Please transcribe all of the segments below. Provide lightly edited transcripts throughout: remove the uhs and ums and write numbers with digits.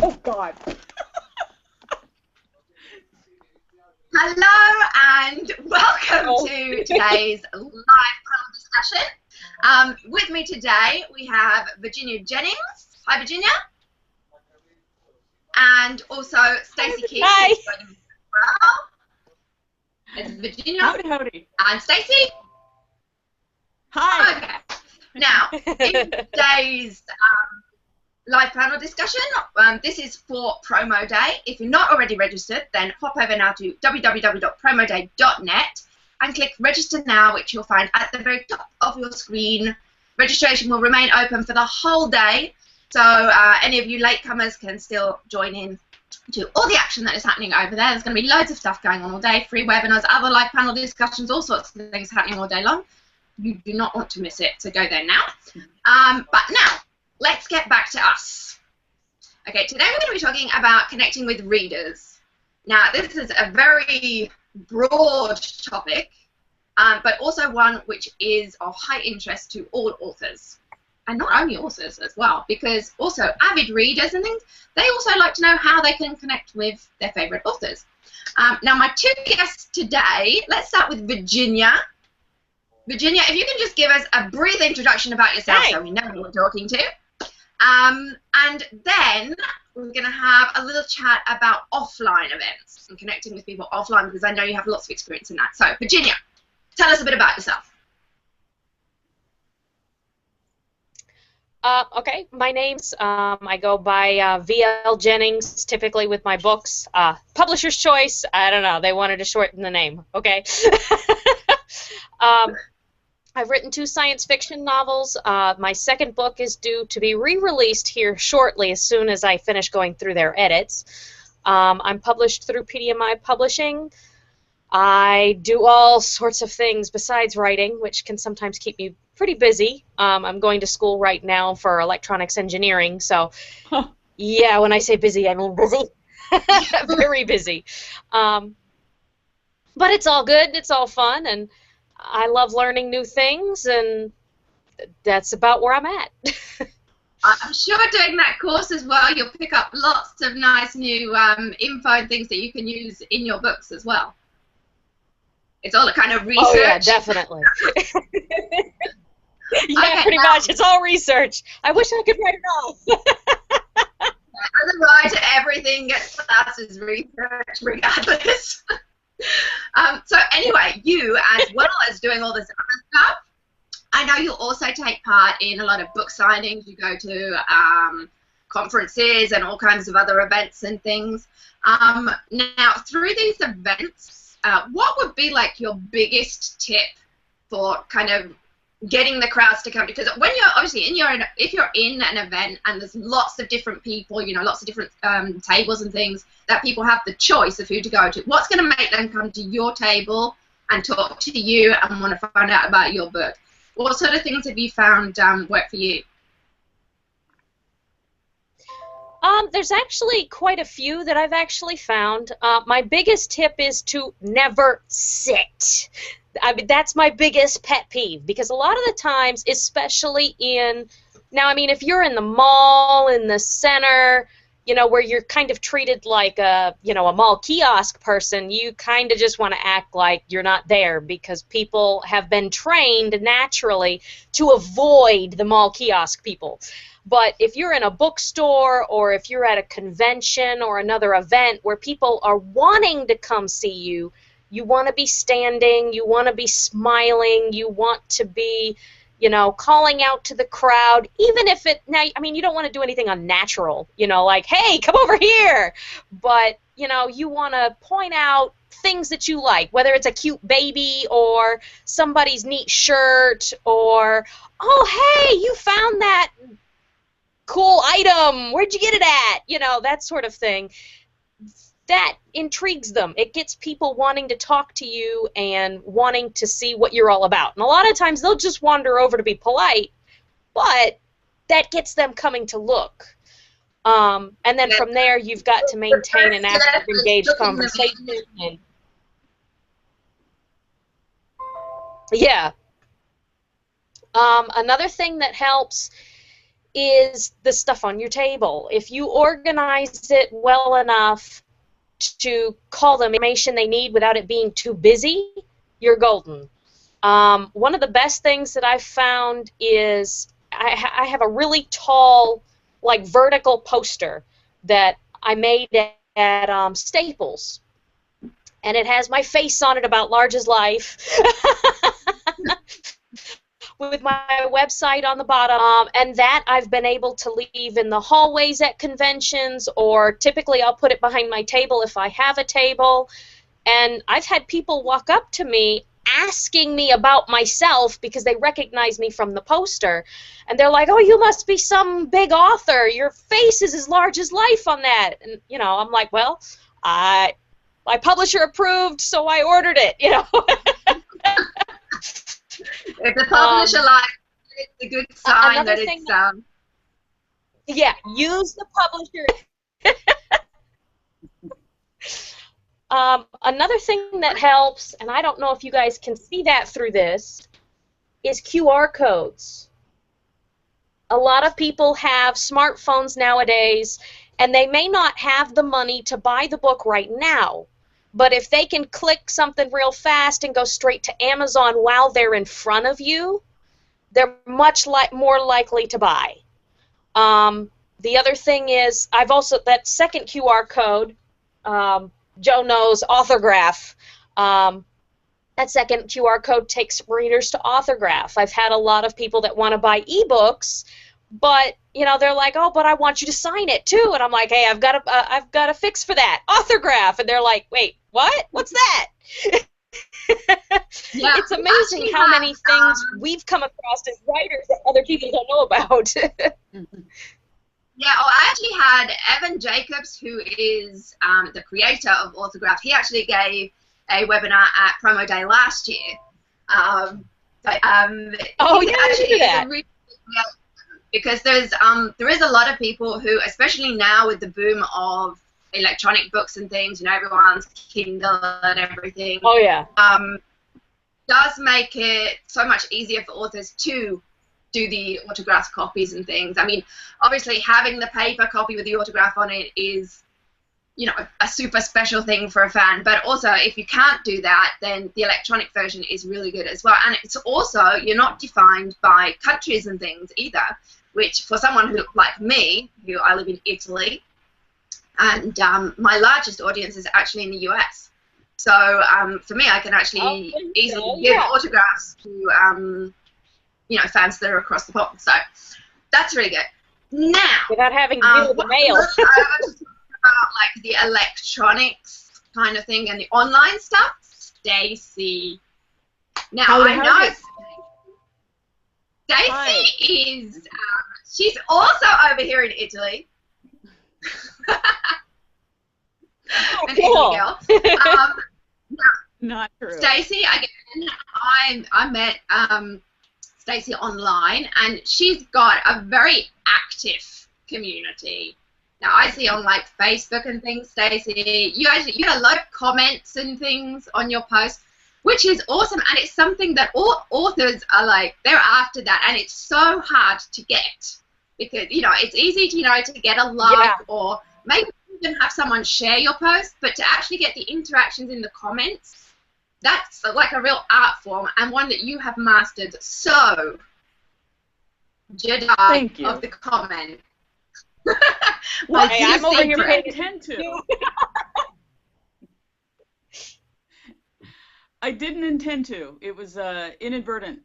Oh, God. Hello and welcome to today's live panel discussion. With me today we have Virginia Jennings. Hi, Virginia. And also Stacey Keith. Hi. It's Virginia. Howdy, howdy. And Stacey. Hi. Okay. Now, in today's live panel discussion, this is for promo day. If you're not already registered, then hop over now to www.promoday.net and click register now, which you'll find at the very top of your screen. Registration will remain open for the whole day, so any of you latecomers can still join in to all the action that is happening over there. There's going to be loads of stuff going on all day, free webinars, other live panel discussions, all sorts of things happening all day long. You do not want to miss it, so go there now. But now, let's get back to us. Okay, today we're going to be talking about connecting with readers. Now, this is a very broad topic, but also one which is of high interest to all authors. And not only authors as well, because also avid readers and things, they also like to know how they can connect with their favourite authors. Now, my two guests today, let's start with Virginia. Virginia, if you can just give us a brief introduction about yourself so we know who we're talking to. And then we're going to have a little chat about offline events and connecting with people offline, because I know you have lots of experience in that. So, Virginia, tell us a bit about yourself. Okay, my name's, I go by VL Jennings, typically with my books. Publisher's choice, I don't know, they wanted to shorten the name, okay? I've written 2 science fiction novels. My second book is due to be re-released here shortly as soon as I finish going through their edits. I'm published through PDMI Publishing. I do all sorts of things besides writing, which can sometimes keep me pretty busy. I'm going to school right now for electronics engineering, so yeah, when I say busy, I mean busy. Very busy. But it's all good, it's all fun, and I love learning new things, and that's about where I'm at. I'm sure doing that course as well, you'll pick up lots of nice new info and things that you can use in your books as well. It's all a kind of research. Oh, yeah, definitely. Yeah, okay, pretty much. It's all research. I wish I could write it all. As a writer, everything gets classed as research regardless. So anyway, you, as well as doing all this other stuff, I know you also take part in a lot of book signings. You go to conferences and all kinds of other events and things. Now, through these events, what would be like your biggest tip for kind of getting the crowds to come? Because when you're obviously if you're in an event and there's lots of different people, you know, lots of different tables and things that people have the choice of who to go to, what's going to make them come to your table and talk to you and want to find out about your book? What sort of things have you found work for you? There's actually quite a few that I've actually found. My biggest tip is to never sit. I mean, that's my biggest pet peeve, because a lot of the times, especially now, I mean, if you're in the mall, in the center, you know, where you're kind of treated like a mall kiosk person, you kind of just want to act like you're not there, because people have been trained naturally to avoid the mall kiosk people. But if you're in a bookstore, or if you're at a convention or another event where people are wanting to come see you, you want to be standing, you want to be smiling, you want to be, you know, calling out to the crowd, even if now, I mean, you don't want to do anything unnatural, you know, like, hey, come over here. But, you know, you want to point out things that you like, whether it's a cute baby or somebody's neat shirt, or, oh, hey, you found that cool item, where'd you get it at? You know, that sort of thing. That intrigues them. It gets people wanting to talk to you and wanting to see what you're all about. And a lot of times they'll just wander over to be polite, but that gets them coming to look. And then from there, you've got to maintain an active, engaged conversation. And yeah. Another thing that helps is the stuff on your table. If you organize it well enough to call them information they need without it being too busy, you're golden. One of the best things that I've found is I have a really tall, like vertical poster that I made at Staples, and it has my face on it about large as life. With my website on the bottom, and that I've been able to leave in the hallways at conventions, or typically I'll put it behind my table if I have a table. And I've had people walk up to me asking me about myself because they recognize me from the poster, and they're like, "Oh, you must be some big author. Your face is as large as life on that." And I'm like, "Well, my publisher approved, so I ordered it." If the publisher likes it, it's a good sign that it's yeah, use the publisher. Another thing that helps, and I don't know if you guys can see that through this, is QR codes. A lot of people have smartphones nowadays, and they may not have the money to buy the book right now. But if they can click something real fast and go straight to Amazon while they're in front of you, they're much more likely to buy. The other thing is, that second QR code, Joe knows, Authorgraph. That second QR code takes readers to Authorgraph. I've had a lot of people that want to buy ebooks, but they're like, "Oh, but I want you to sign it too," and I'm like, "Hey, I've got a fix for that, Authorgraph," and they're like, "Wait, what? What's that?" Yeah, it's amazing how many things we've come across as writers that other people don't know about. Yeah, I actually had Evan Jacobs, who is the creator of Authorgraph. He actually gave a webinar at Promo Day last year. Oh, yeah, I do that. Because there is a lot of people who, especially now with the boom of electronic books and things, everyone's Kindle and everything. Oh yeah. Does make it so much easier for authors to do the autographed copies and things. I mean, obviously having the paper copy with the autograph on it is, a super special thing for a fan. But also, if you can't do that, then the electronic version is really good as well. And it's also, you're not defined by countries and things either, which for someone who, like me, who I live in Italy, and my largest audience is actually in the US. So for me, I can actually easily give autographs to fans that are across the pond. So that's really good. Now, without having to deal with the mail. I was talking about like the electronics kind of thing and the online stuff. Stacey. Now I know Stacey is. She's also over here in Italy. An cool. Italy girl. Not true. Stacey, again, I met Stacey online, and she's got a very active community. Now I see on like Facebook and things, Stacey, you get a lot of comments and things on your posts, which is awesome, and it's something that all authors are like, they're after that, and it's so hard to get because it's easy to get a like or maybe even have someone share your post, but to actually get the interactions in the comments, that's like a real art form and one that you have mastered. So, Jedi of the comment. I'm over here paying attention. I didn't intend to. It was inadvertent.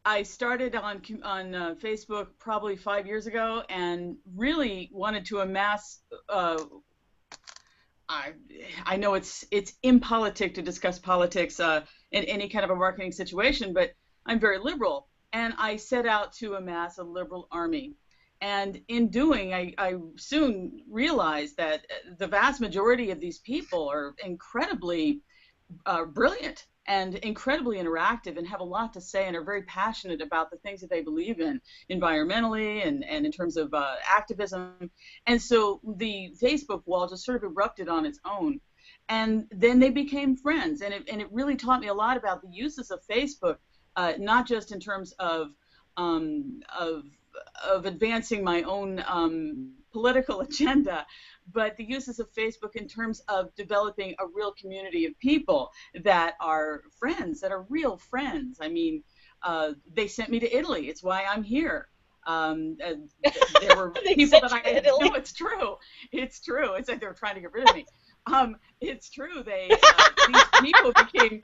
I started on Facebook probably 5 years ago and really wanted to amass. I know it's impolitic to discuss politics in any kind of a marketing situation, but I'm very liberal, and I set out to amass a liberal army. And in doing, I soon realized that the vast majority of these people are incredibly brilliant and incredibly interactive and have a lot to say and are very passionate about the things that they believe in environmentally and in terms of activism. And so the Facebook wall just sort of erupted on its own. And then they became friends. And it really taught me a lot about the uses of Facebook, not just in terms of advancing my own political agenda, but the uses of Facebook in terms of developing a real community of people that are friends, that are real friends. I mean, they sent me to Italy. It's why I'm here. There were people that I know. It's true. It's true. It's like they were trying to get rid of me. It's true. These people became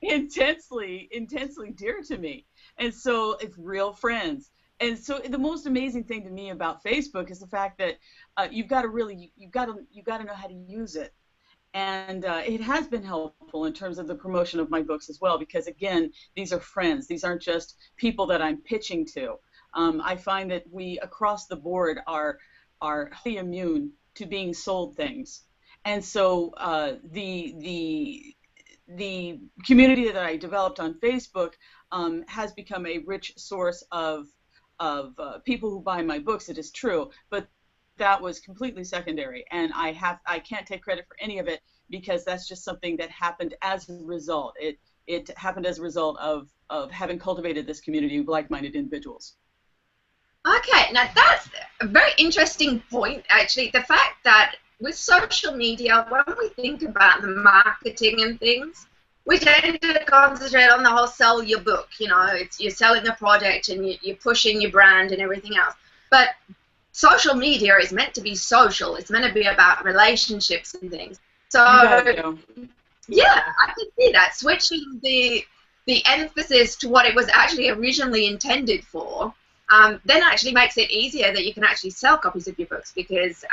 intensely dear to me, and so it's real friends. And so the most amazing thing to me about Facebook is the fact that you've got to know how to use it. And it has been helpful in terms of the promotion of my books as well, because again, these are friends. These aren't just people that I'm pitching to. I find that we across the board are highly immune to being sold things. And so the community that I developed on Facebook has become a rich source of people who buy my books. It is true, but that was completely secondary, and I can't take credit for any of it, because that's just something that happened as a result. It happened as a result of having cultivated this community of like-minded individuals. Okay, now that's a very interesting point, actually. The fact that with social media, when we think about the marketing and things, we tend to concentrate on the whole sell your book. You know, you're selling a product and you're pushing your brand and everything else. But social media is meant to be social. It's meant to be about relationships and things. So, yeah, I can see that. Switching the emphasis to what it was actually originally intended for, then actually makes it easier that you can actually sell copies of your books, because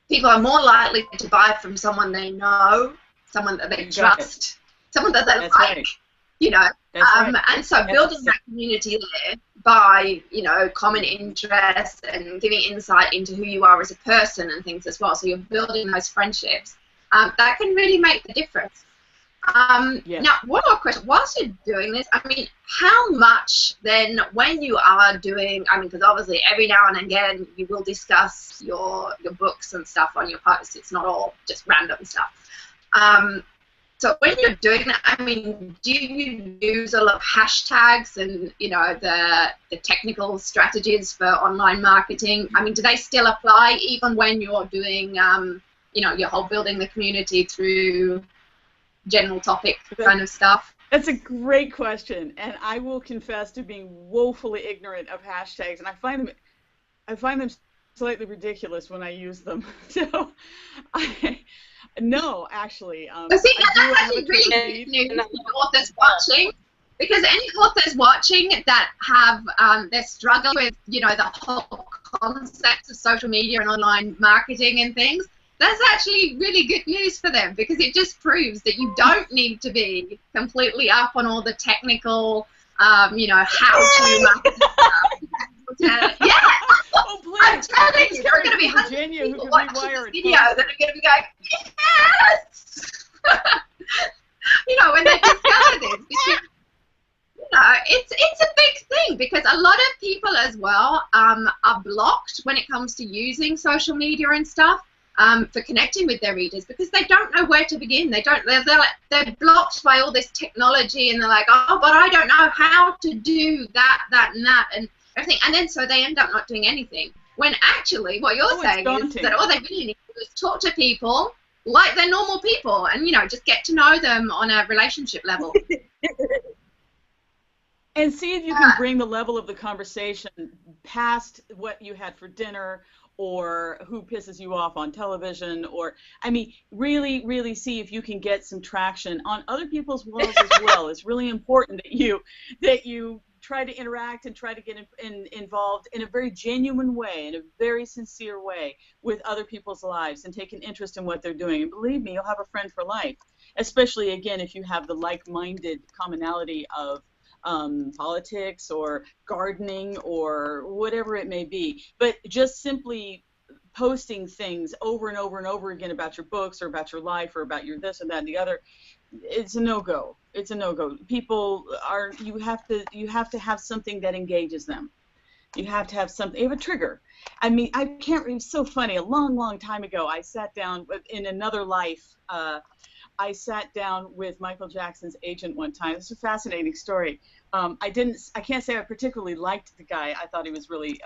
people are more likely to buy from someone they know, someone that they trust, someone that they like, right. You know. Right. And so building that community there by, you know, common interests and giving insight into who you are as a person and things as well. So you're building those friendships. That can really make the difference. Now, one more question. Whilst you're doing this, I mean, how much then, when you are doing, I mean, because obviously every now and again you will discuss your books and stuff on your posts. It's not all just random stuff. So when you're doing that, I mean, do you use a lot of hashtags and, you know, the technical strategies for online marketing? I mean, do they still apply even when you're doing, you know, your whole building the community through general topic kind of stuff? That's a great question, and I will confess to being woefully ignorant of hashtags, and I find them slightly ridiculous when I use them. So, no, actually. That's actually really good news for authors watching, because any authors watching that have they're struggling with, you know, the whole concepts of social media and online marketing and things. That's actually really good news for them, because it just proves that you don't need to be completely up on all the technical, you know, how-to marketing stuff. Yeah. Oh, please. I'm telling you, there are going to be hundreds of people watching this video that are going to be going, yes! You know, when they discover this, because, you know, it's a big thing, because a lot of people as well are blocked when it comes to using social media and stuff. For connecting with their readers, because they don't know where to begin. They're blocked by all this technology, and they're like, oh, but I don't know how to do that, and everything. And then so they end up not doing anything. When actually what you're saying is that all they really need to do is talk to people like they're normal people, and, you know, just get to know them on a relationship level. And see if you can bring the level of the conversation past what you had for dinner, or who pisses you off on television, or, I mean, really, really see if you can get some traction on other people's walls as well. It's really important that you try to interact and try to get involved in a very genuine way, in a very sincere way with other people's lives, and take an interest in what they're doing. And believe me, you'll have a friend for life, especially, again, if you have the like-minded commonality of politics or gardening or whatever it may be. But just simply posting things over and over and over again about your books or about your life or about your this and that and the other, it's a no-go. It's a no-go. People are, you have to have something that engages them. You have to have something, you have a trigger. I mean, I can't, it was so funny, a long, long time ago, I sat down in another life, I sat down with Michael Jackson's agent one time. It's a fascinating story. I can't say I particularly liked the guy. I thought he was really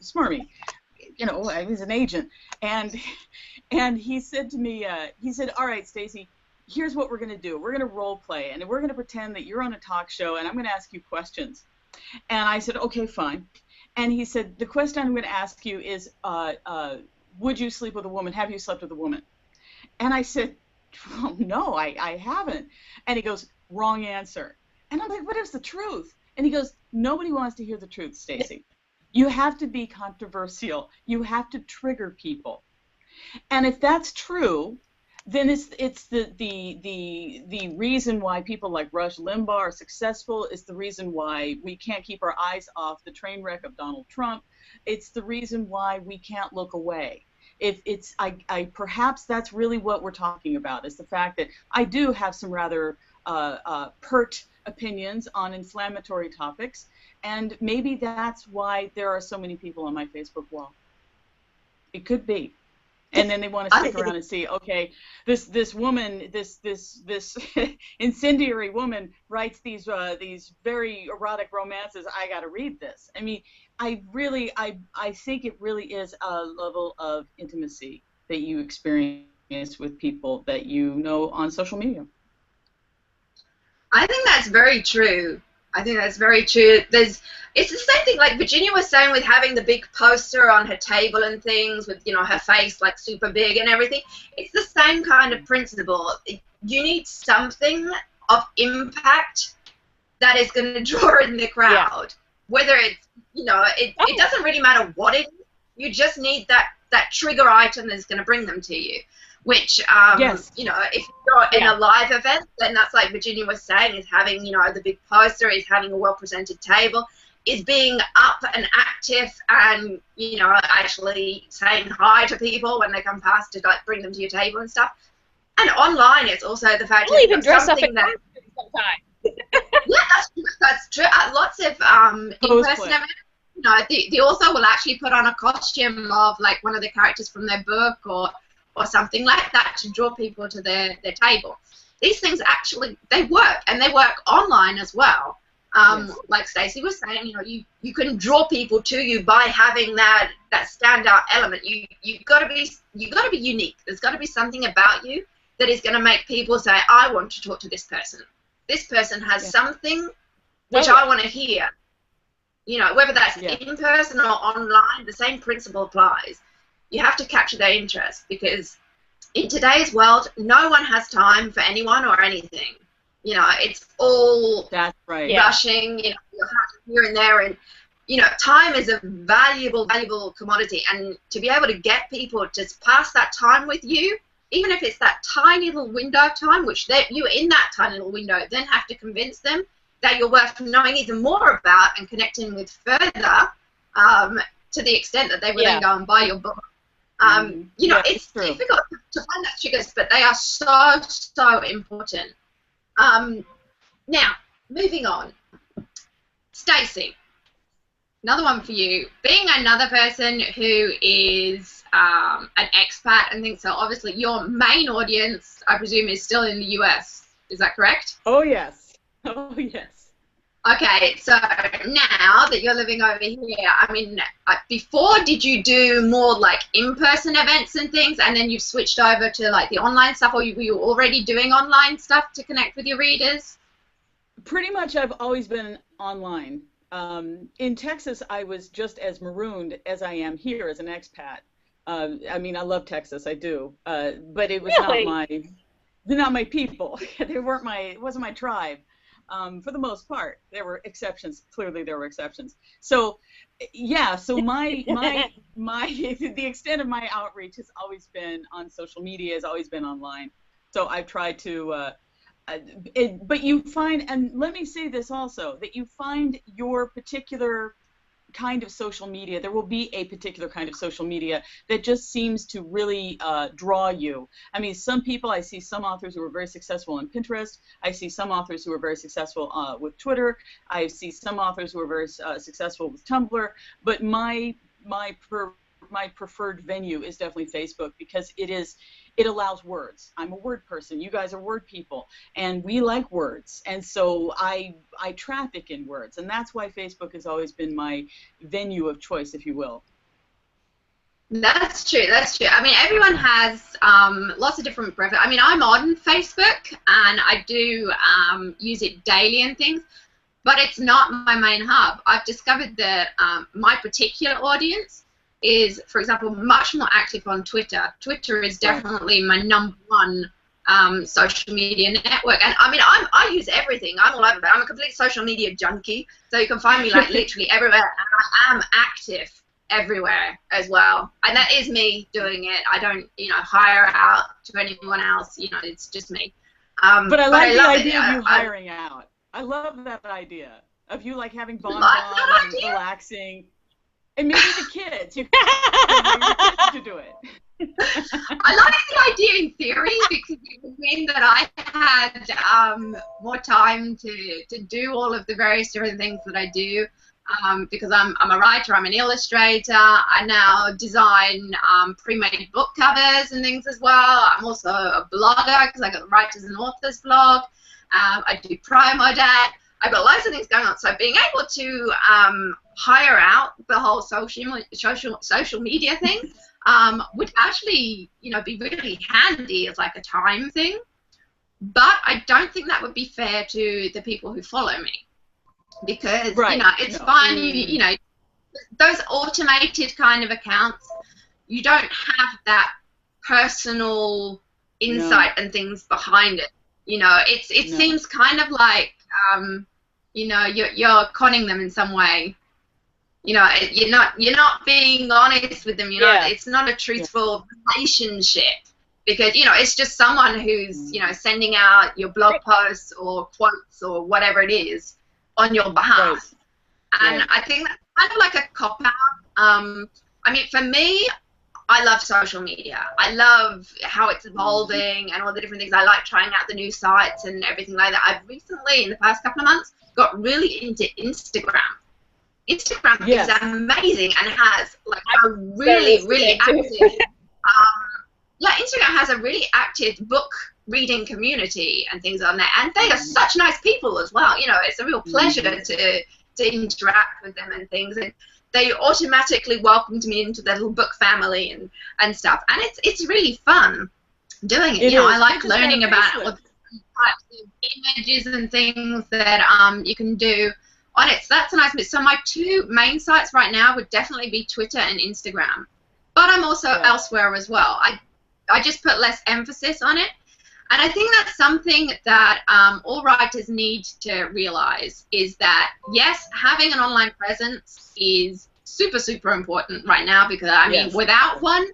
smarmy. You know, I was an agent, and he said to me, he said, "All right, Stacey, here's what we're going to do. We're going to role play, and we're going to pretend that you're on a talk show, and I'm going to ask you questions." And I said, "Okay, fine." And he said, "The question I'm going to ask you is, would you sleep with a woman? Have you slept with a woman?" And I said, "Well, no, I haven't." And he goes, "Wrong answer." And I'm like, "What is the truth?" And he goes, "Nobody wants to hear the truth, Stacey. You have to be controversial. You have to trigger people." And if that's true, then it's the reason why people like Rush Limbaugh are successful. It's the reason why we can't keep our eyes off the train wreck of Donald Trump. It's the reason why we can't look away. Perhaps that's really what we're talking about, is the fact that I do have some rather pert opinions on inflammatory topics, and maybe that's why there are so many people on my Facebook wall. It could be. And then they want to stick around and see, okay, this woman, this incendiary woman writes these very erotic romances. I got to read this. I mean, I think it really is a level of intimacy that you experience with people that you know on social media. I think that's very true. I think that's very true. It's the same thing like Virginia was saying with having the big poster on her table and things with, you know, her face like super big and everything. It's the same kind of principle. You need something of impact that is going to draw in the crowd. Yeah. Whether it's, you know, it doesn't really matter what it is. You just need that trigger item that's going to bring them to you. Which, yes. You know, if you're in a live event, then that's like Virginia was saying, is having, you know, the big poster, is having a well-presented table, is being up and active and, you know, actually saying hi to people when they come past to, like, bring them to your table and stuff. And online, it's also the fact that even dress up in costume sometimes. Yeah, that's true. Lots of in-person events, you know, the author will actually put on a costume of, like, one of the characters from their book or something like that to draw people to their table. These things actually, they work, and they work online as well. Yes. Like Stacey was saying, you know, you can draw people to you by having that standout element. You've got to be unique. There's got to be something about you that is going to make people say, I want to talk to this person. This person has something which I want to hear. You know, whether that's in person or online, the same principle applies. You have to capture their interest, because in today's world, no one has time for anyone or anything. You know, it's all rushing, you know, here and there. And, you know, time is a valuable, valuable commodity. And to be able to get people to pass that time with you, even if it's that tiny little window of time, which you're in that tiny little window, then have to convince them that you're worth knowing even more about and connecting with further, to the extent that they will then go and buy your book. You know, it's difficult to find that triggers, but they are so, so important. Now, moving on. Stacey, another one for you. Being another person who is an expat and things, so obviously your main audience, I presume, is still in the US. Is that correct? Oh, yes. Oh, yes. Okay, so now that you're living over here, I mean, before did you do more like in-person events and things, and then you've switched over to like the online stuff, or were you already doing online stuff to connect with your readers? Pretty much I've always been online. In Texas, I was just as marooned as I am here as an expat. I mean, I love Texas, I do, but it was not my people. It wasn't my tribe. For the most part, there were exceptions. Clearly, there were exceptions. So, yeah. So the extent of my outreach has always been on social media. Has always been online. So I've tried to. But you find, and let me say this also, that you find your particular kind of social media. There will be a particular kind of social media that just seems to really draw you. I mean, some people, I see some authors who are very successful on Pinterest. I see some authors who are very successful with Twitter. I see some authors who are very successful with Tumblr. But my my preferred venue is definitely Facebook, because it allows words. I'm a word person. You guys are word people, and we like words, and so I traffic in words, and that's why Facebook has always been my venue of choice, if you will. That's true. That's true. I mean, everyone has lots of different preferences. I mean, I'm on Facebook, and I do use it daily and things, but it's not my main hub. I've discovered that my particular audience is, for example, much more active on Twitter. Twitter is definitely my #1 social media network, and I mean, I use everything. I'm all over it. I'm a complete social media junkie, so you can find me like literally everywhere, and I am active everywhere as well, and that is me doing it. I don't, hire out to anyone else. It's just me. But I like the idea of you hiring out. I love that idea of you like having bonbons and relaxing, and maybe the kids. You can get your kids to do it. I like the idea in theory, because it would mean that I had more time to do all of the various different things that I do. Because I'm a writer, I'm an illustrator, I now design pre-made book covers and things as well. I'm also a blogger, because I've got the Writers and Authors blog. I do promo dad. I've got loads of things going on. So being able to hire out the whole social media thing would actually, be really handy as like a time thing. But I don't think that would be fair to the people who follow me. Because it's fine, you know, those automated kind of accounts, you don't have that personal insight and things behind it. It seems kind of like you're conning them in some way. You're not being honest with them. It's not a truthful relationship, because it's just someone who's sending out your blog posts or quotes or whatever it is on your behalf. And I think that's kind of like a cop-out. I mean, for me, I love social media. I love how it's evolving and all the different things. I like trying out the new sites and everything like that. I've recently, in the past couple of months, got really into Instagram. Instagram is amazing and has like a really active Instagram has a really active book reading community and things on there, and they are such nice people as well. It's a real pleasure to interact with them and things, and they automatically welcomed me into their little book family and stuff, and it's really fun doing it. I like learning about all the types of images and things that you can do on it. So that's a nice bit. So my two main sites right now would definitely be Twitter and Instagram, but I'm also elsewhere as well. I just put less emphasis on it. And I think that's something that all writers need to realize, is that, yes, having an online presence is super, super important right now, because, I mean, without one,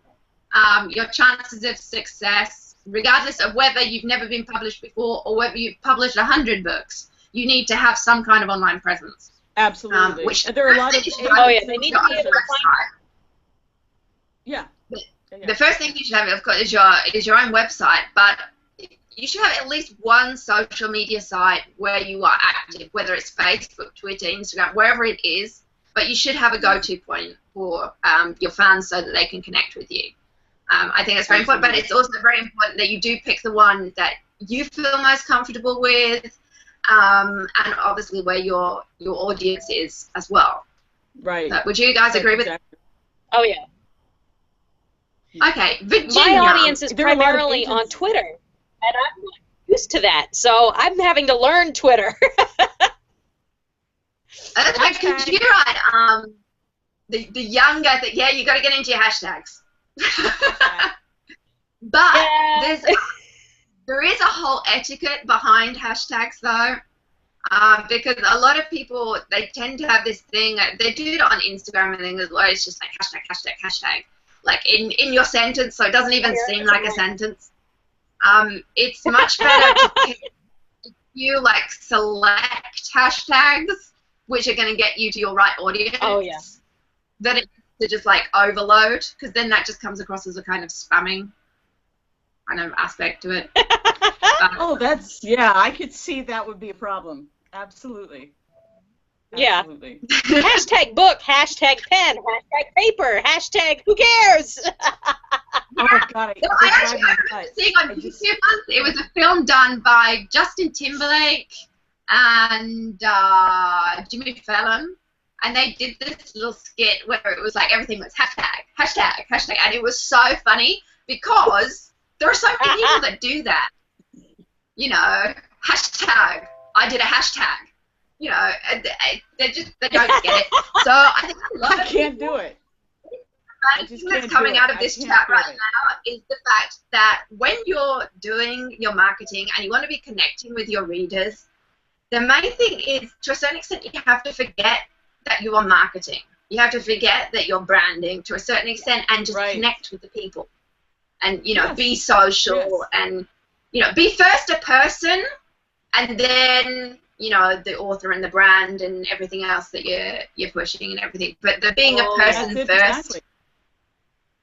your chances of success, regardless of whether you've never been published before or whether you've published 100 books, you need to have some kind of online presence. Absolutely. Which there are a lot of... they need to be able to find... The first thing you should have, of course, is your own website, but you should have at least one social media site where you are active, whether it's Facebook, Twitter, Instagram, wherever it is, but you should have a go-to point for your fans so that they can connect with you. I think that's very important, but it's also very important that you do pick the one that you feel most comfortable with, and obviously where your audience is as well. Right. So, would you guys agree with that? Oh, yeah. Okay, Virginia. My audience is primarily on Twitter, and I'm not used to that, so I'm having to learn Twitter. Because you're right. The younger, you got to get into your hashtags. But there is a whole etiquette behind hashtags, though, because a lot of people, they tend to have this thing. They do it on Instagram and things as well. It's just like hashtag. Like in your sentence, so it doesn't even seem like a sentence. It's much better to pick a few like select hashtags, which are going to get you to your right audience. Oh yeah. Than it to just like overload, because then that just comes across as a kind of spamming kind of aspect to it. I could see that would be a problem. Absolutely. Yeah. Absolutely. Hashtag book, hashtag pen, hashtag paper, hashtag who cares? Oh God, No, it I just actually drives me remember nuts. seeing on YouTube once. It was a film done by Justin Timberlake and Jimmy Fallon, and they did this little skit where it was like everything was hashtag, hashtag, hashtag, and it was so funny because there are so many people that do that. You know, hashtag. I did a hashtag. You know, and they don't get it. So I think a lot I of can't people, do it. the I main just thing that's can't coming do it. out of I this can't chat do right it. now is the fact that when you're doing your marketing and you want to be connecting with your readers, the main thing is, to a certain extent, you have to forget that you are marketing. You have to forget that you're branding to a certain extent and just Right. connect with the people. And, you know, Yes. be social Yes. and, you know, be first a person and then, you know, the author and the brand and everything else that you're pushing and everything. But the being a person That's it, first, exactly.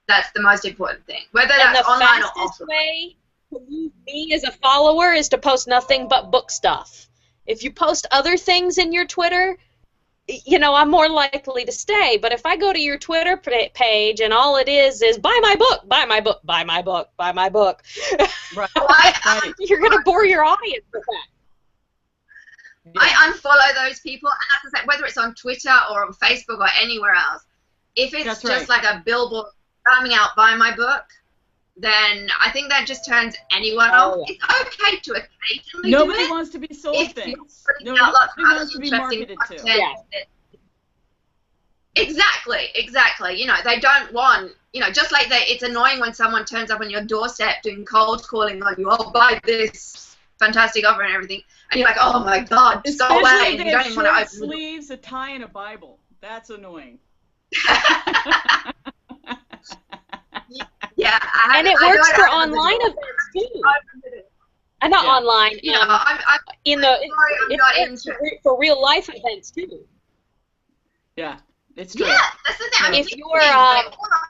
that's the most important thing. Whether And that's the online or fastest offline. way to lose me as a follower is to post nothing but book stuff. If you post other things in your Twitter, you know, I'm more likely to stay. But if I go to your Twitter page and all it is buy my book, buy my book, buy my book, buy my book, Right. I you're going to bore your audience with that. Yeah. I unfollow those people, and as I said, whether it's on Twitter or on Facebook or anywhere else, if it's That's just right. like a billboard spamming out buy my book, then I think that just turns anyone off. yeah. It's okay to occasionally Nobody do it wants to be sold if you're things. putting Nobody out lots of other wants to be interesting marketed to. content. Yeah. Exactly. You know, they don't want, you know, just like it's annoying when someone turns up on your doorstep doing cold calling on you, oh, buy this fantastic offer and everything, and you're like, oh my God, just go away, Especially if and they you don't have even want to short open the door. sleeves, a tie, and a Bible. That's annoying. Yeah, And it works for online events too. And not Yeah. online. You know, I'm in the sorry, I'm it not works into. for real life events too. Yeah, it's true. Yeah, that's the thing. I mean, If these you're things, they're all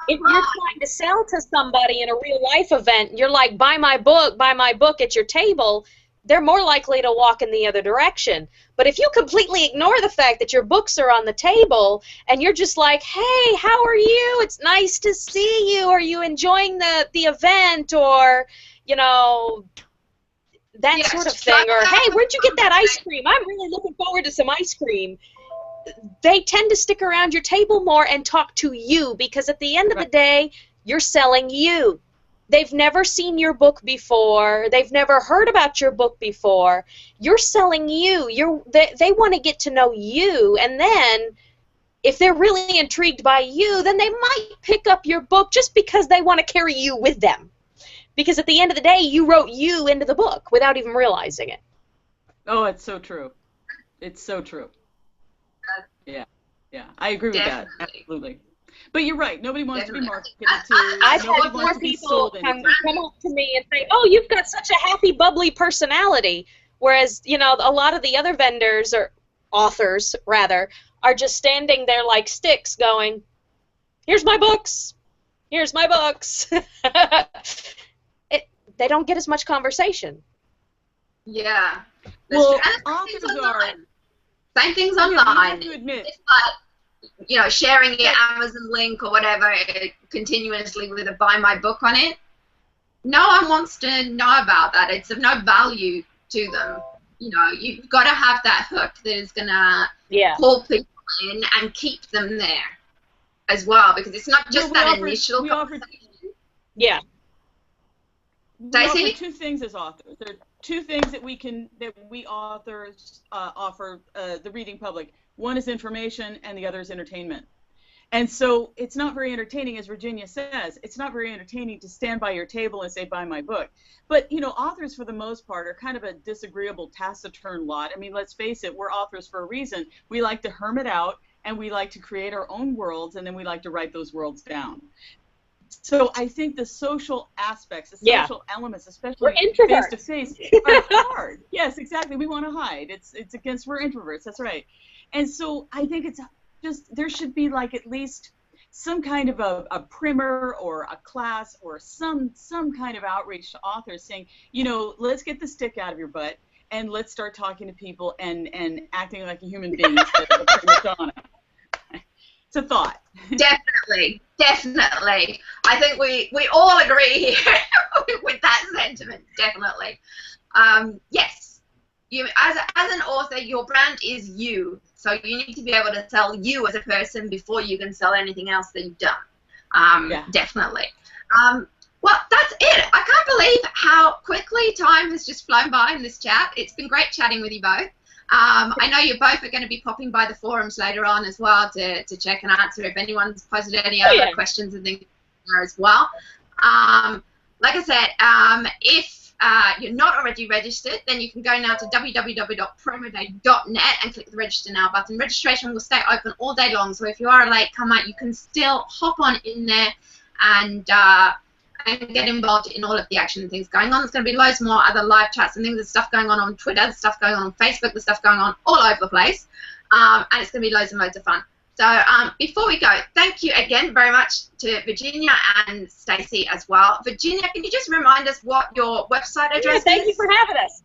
if you're online. trying to sell to somebody in a real life event, you're like, buy my book at your table, they're more likely to walk in the other direction. But if you completely ignore the fact that your books are on the table and you're just like, hey, how are you? It's nice to see you. Are you enjoying the event? Or, you know, that Yes, sort of try thing. Or, to have hey, a where'd you get that ice conversation. cream? I'm really looking forward to some ice cream. They tend to stick around your table more and talk to you because at the end of the day, you're selling you. They've never seen your book before. They've never heard about your book before. You're selling you. They want to get to know you, and then if they're really intrigued by you, then they might pick up your book just because they want to carry you with them. Because at the end of the day, you wrote you into the book without even realizing it. Oh, it's so true. It's so true. Yeah, I agree with that. Definitely. Absolutely. But you're right. Nobody wants to be Definitely. marketed to. I've Nobody had wants more to be people sold come anything. up to me and say, oh, you've got such a happy, bubbly personality. Whereas, you know, a lot of the other vendors, or authors, rather, are just standing there like sticks going, here's my books. Here's my books. They don't get as much conversation. Yeah. Well, and authors same things are. online. Same things Yeah, you online. have to admit. It's like, you know, sharing your Amazon link or whatever continuously with a buy my book on it. No one wants to know about that. It's of no value to them. You know, you've got to have that hook that is going to pull people in and keep them there as well, because it's not just initial conversation. Yeah. We offer Stacey? two things as authors. There are two things that we authors offer the reading public. One is information, and the other is entertainment. And so it's not very entertaining, as Virginia says. It's not very entertaining to stand by your table and say, buy my book. But, you know, authors, for the most part, are kind of a disagreeable, taciturn lot. I mean, let's face it, we're authors for a reason. We like to hermit out, and we like to create our own worlds, and then we like to write those worlds down. So I think the social aspects, the social elements, especially face-to-face, are hard. Yes, exactly. We want to hide. We're introverts. That's right. And so I think it's just, there should be like at least some kind of a primer or a class or some kind of outreach to authors saying, you know, let's get the stick out of your butt and let's start talking to people and acting like a human being instead of a prima donna. It's a thought. Definitely, definitely. I think we all agree here with that sentiment. Definitely. Yes. You, as an author, your brand is you. So you need to be able to sell you as a person before you can sell anything else that you've done. Yeah. Definitely. Well, that's it. I can't believe how quickly time has just flown by in this chat. It's been great chatting with you both. I know you both are going to be popping by the forums later on as well to check and answer if anyone's posted any other questions and things there as well. Like I said, if you're not already registered, then you can go now to www.promoday.net and click the register now button. Registration will stay open all day long, so if you are a late comer, you can still hop on in there and get involved in all of the action and things going on. There's going to be loads more other live chats and things. There's stuff going on Twitter, there's stuff going on Facebook, there's stuff going on all over the place, and it's going to be loads and loads of fun. So before we go, thank you again very much to Virginia and Stacey as well. Virginia, can you just remind us what your website address is? Thank you for having us.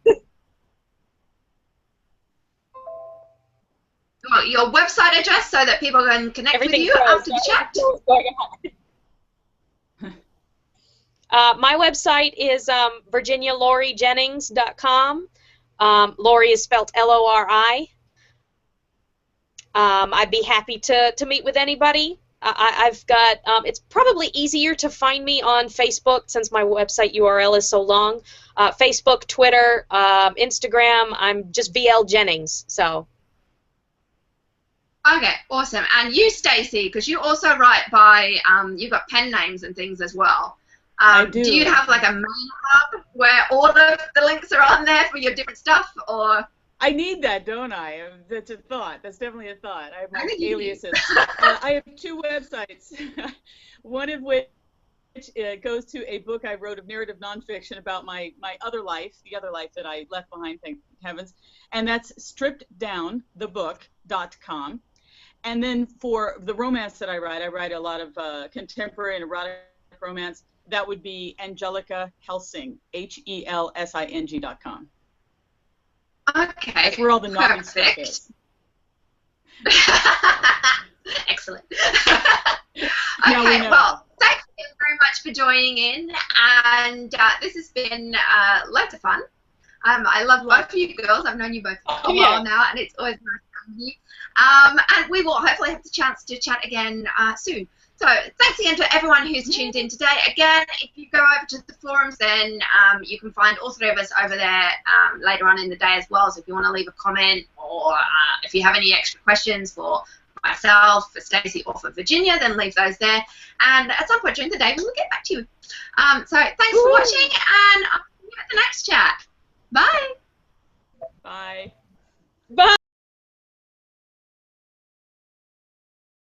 Your website address so that people can connect with you after the chat. My website is virginialorrijennings.com. Lori is spelled Lori. I'd be happy to meet with anybody. I've got, it's probably easier to find me on Facebook since my website URL is so long. Facebook, Twitter, Instagram, I'm just VL Jennings, so. Okay, awesome. And you, Stacey, because you also write by, you've got pen names and things as well. I do. Do you have like a main hub where all of the links are on there for your different stuff, or? I need that, don't I? That's a thought. That's definitely a thought. I have my aliases. I have two websites, one of which goes to a book I wrote of narrative nonfiction about my other life, the other life that I left behind, thank heavens, and that's strippeddownthebook.com. And then for the romance that I write a lot of contemporary and erotic romance. That would be Angelica Helsing, HELSING.com. Okay. That's where all the naughty stuff is. Excellent. Okay, well, thank you very much for joining in, and this has been loads of fun. I love both of you girls. I've known you both for a while now, and it's always nice having you. And we will hopefully have the chance to chat again soon. So thanks again to everyone who's tuned in today. Again, if you go over to the forums, then you can find all three of us over there later on in the day as well. So if you want to leave a comment, or if you have any extra questions for myself, for Stacey, or for Virginia, then leave those there. And at some point during the day, we will get back to you. So thanks for watching, and I'll see you at the next chat. Bye. Bye. Bye.